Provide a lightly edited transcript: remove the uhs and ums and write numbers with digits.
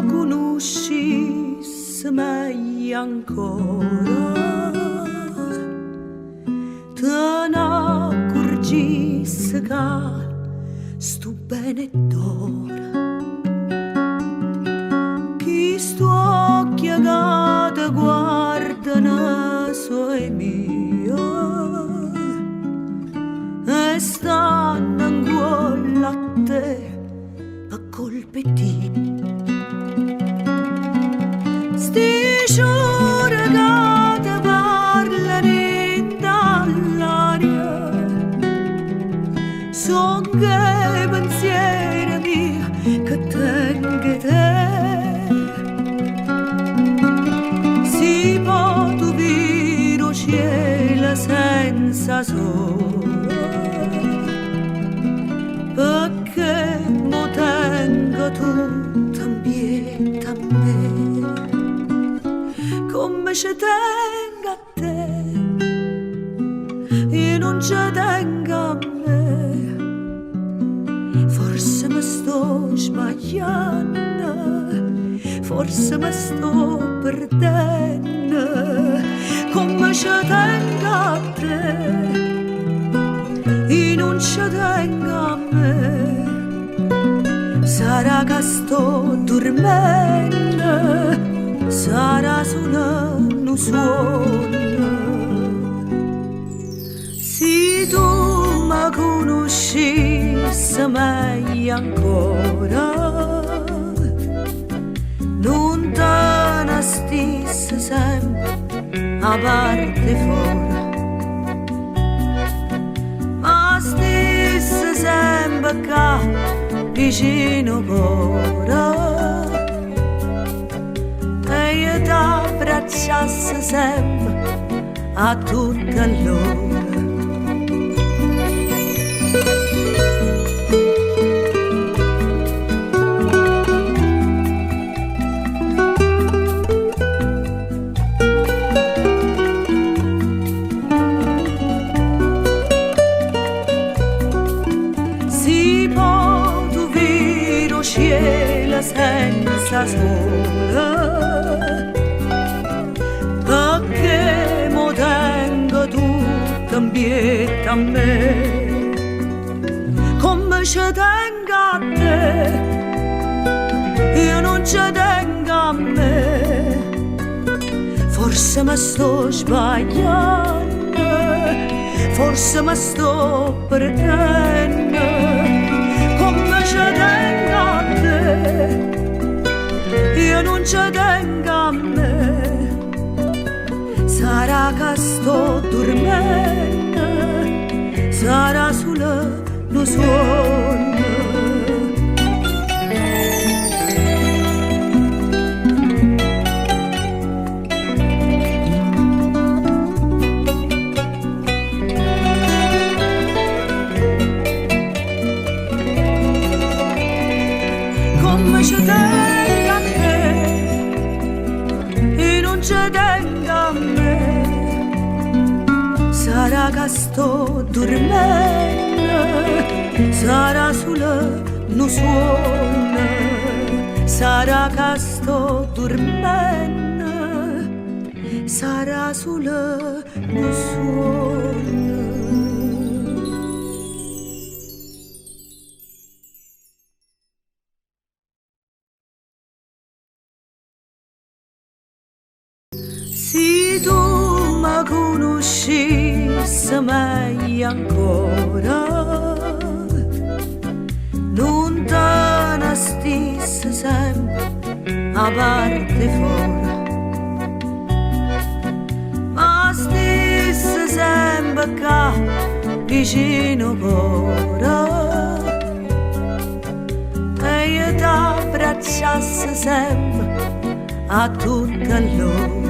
mi conoscissi meglio ancora, te ne accorgissi che sto bene d'ora, chi sto occhi che te guardano sui miei e stanno ancora a te a colpettini. Sti giorni che te parlano dall'aria son che pensieri miei che tengo te. Si può trovare il cielo senza sole, perché mo tengo tutto ambiente a me, come ci tengo a te, io non ci tengo a me. Forse mi sto sbagliando, forse mi sto perdendo, come ci tengo a te, io non ci tengo a me. Sarà che sto dormendo, sarà solo un suono. Se tu mi conoscissi meglio ancora, non te ne stessi sempre a parte fuori, ma stessi sempre qua vicino cuore, e io ti abbracciassi sempre a tutta l'ora. Senza sole, perché mo tengo tutto ambiente a me, come ci tengo a te, io non ci tengo a me. Forse mi sto sbagliando, forse mi sto perdendo, come ci tengo a te, io non ci tengo a me. Sarà che sto dormendo, sarà solo un sogno. Come ci tengo a te, io non ci tengo a me. Sarà che sto dormendo, sarà solo un suono. Sarà che sto dormendo, sarà solo un suono. Se tu mi conoscissi meglio ancora, non te ne stessi sempre a parte fuori, ma stessi sempre qua vicino cuore, e io ti abbracciassi sempre a tutta l'ora.